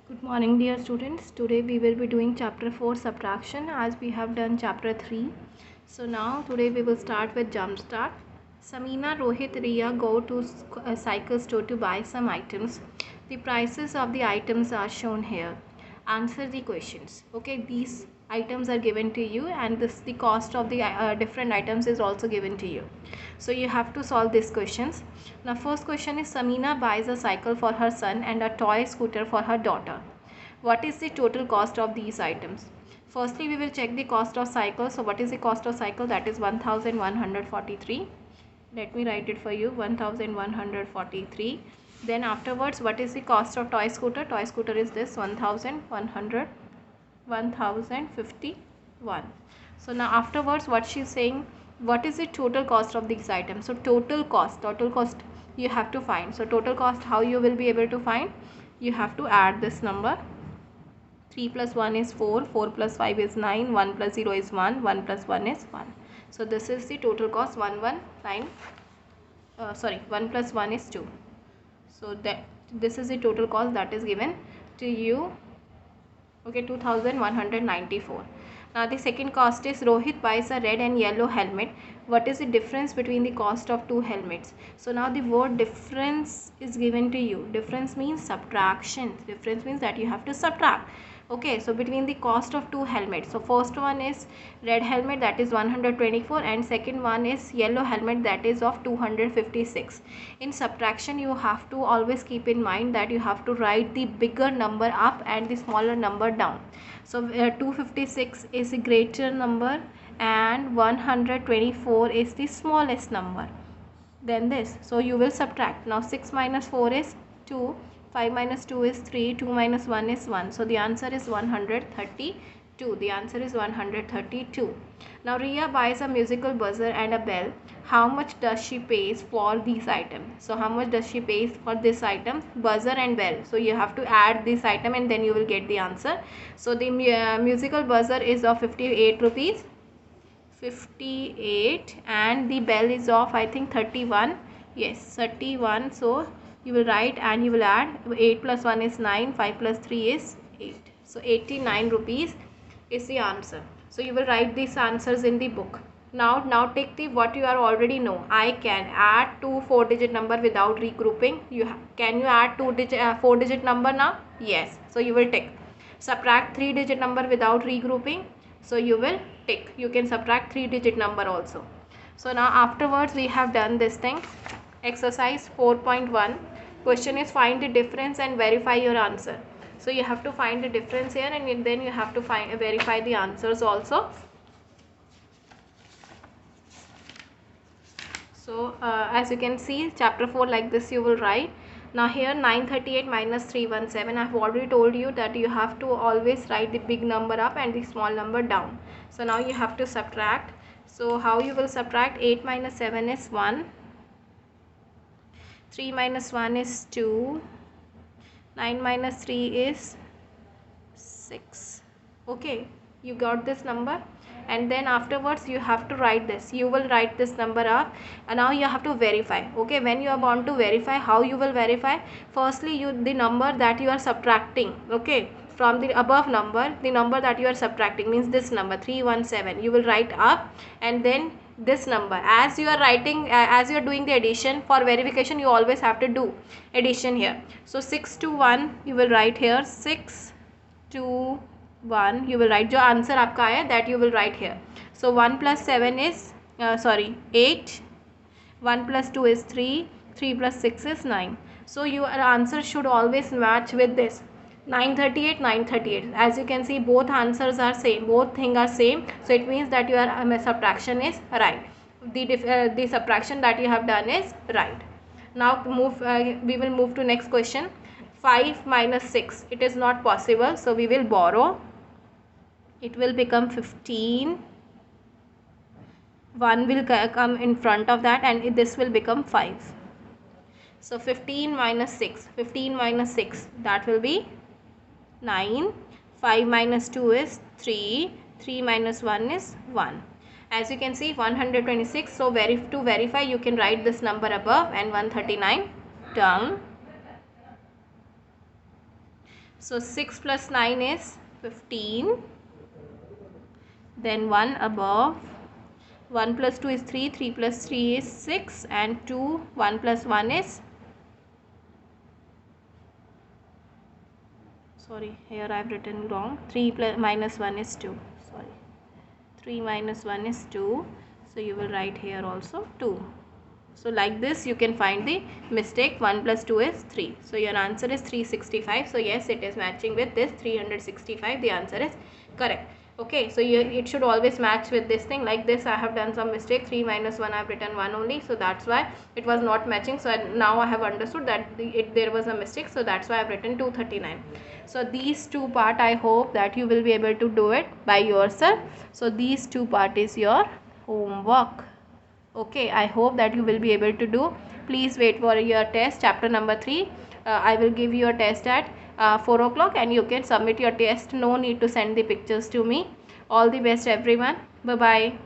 Good morning, dear students. Today we will be doing chapter 4 subtraction as we have done chapter 3. So now today we will start with jump start. Samina, Rohit, Riya go to a cycle store to buy some items. The prices of the items are shown here. Answer the questions. Okay, these items are given to you and the cost of the different items is also given to you. So you have to solve these questions. Now first question is Samina buys a cycle for her son and a toy scooter for her daughter. What is the total cost of these items? Firstly, we will check the cost of cycle. So what is the cost of cycle? That is 1143. Let me write it for you, 1143. Then afterwards, what is the cost of toy scooter? Toy scooter is this 1051. So now afterwards, what she's saying, what is the total cost of these items? So total cost you have to find. So total cost, how you will be able to find? You have to add this number. 3 plus 1 is 4, 4 plus 5 is 9, 1 plus 0 is 1, 1 plus 1 is 1. So this is the total cost 119, 1 plus 1 is 2. So this is the total cost that is given to you. Okay, 2194. Now the second cost is Rohit buys a red and yellow helmet. What is the difference between the cost of two helmets? So now the word difference is given to you. Difference means subtraction. Difference means that you have to subtract. Okay, so between the cost of two helmets. So first one is red helmet, that is 124, and second one is yellow helmet, that is of 256. In subtraction, you have to always keep in mind that you have to write the bigger number up and the smaller number down. So 256 is a greater number and 124 is the smallest number than this. So you will subtract. Now 6 minus 4 is 2, 5 minus 2 is 3, 2 minus 1 is 1. So the answer is 132. The answer is 132. Now Riya buys a musical buzzer and a bell. How much does she pay for these items? So how much does she pay for this item? Buzzer and bell. So you have to add this item and then you will get the answer. So the musical buzzer is of 58 rupees. 58 and the bell is of I think 31. Yes, 31. So you will write and you will add 8 plus 1 is 9, 5 plus 3 is 8. So 89 rupees is the answer. So you will write these answers in the book. Now take the what you are already know. I can add two 4-digit number without regrouping. Can you add 4-digit number now? Yes. So you will take. Subtract 3-digit number without regrouping. So you will take. You can subtract 3-digit number also. So now afterwards we have done this thing. Exercise 4.1. Question is find the difference and verify your answer. So you have to find the difference here and then you have to verify the answers also. So as you can see, chapter 4 like this you will write. Now here 938 minus 317, I have already told you that you have to always write the big number up and the small number down. So now you have to subtract. So how you will subtract? 8 minus 7 is 1. 3 minus 1 is 2. 9 minus 3 is 6. Okay, you got this number? And then afterwards you have to write this. You will write this number up and now you have to verify. Okay, when you are bound to verify, how you will verify? Firstly, the number that you are subtracting, okay, from the above number, the number that you are subtracting means this number 317, you will write up, and then this number as you are writing, as you are doing the addition. For verification you always have to do addition here. So 6 to 1 you will write here, 6 to 1 you will write जो answer आपका आया that you will write here. So 1 plus 7 is 8, 1 plus 2 is 3, 3 plus 6 is 9. So your answer should always match with this 938, 938. As you can see, both answers are same, both things are same. So it means that your subtraction is right. The subtraction that you have done is right. Now we will move to next question. 5 minus 6, it is not possible, so we will borrow. It will become 15. 1 will come in front of that and this will become 5. So 15 minus 6, 15 minus 6, that will be 9. 5 minus 2 is 3. 3 minus 1 is 1. As you can see, 126. So to verify, you can write this number above and 139 down. So 6 plus 9 is 15. Then 1 above. 1 plus 2 is 3. 3 plus 3 is 6. And 2. 1 plus 1 is, sorry, here I have written wrong. 3 plus minus 1 is 2. Sorry. 3 minus 1 is 2. So you will write here also 2. So like this you can find the mistake. 1 plus 2 is 3. So your answer is 365. So yes, it is matching with this 365. The answer is correct. Okay, so it should always match with this thing. Like this I have done some mistake. 3 minus 1 I have written 1 only. So that's why it was not matching. So now I have understood that there was a mistake. So that's why I have written 239. So these two part I hope that you will be able to do it by yourself. So these two part is your homework. Okay, I hope that you will be able to do. Please wait for your test, chapter number 3. I will give you a test at 4 o'clock and you can submit your test. No need to send the pictures to me. All the best everyone. Bye bye.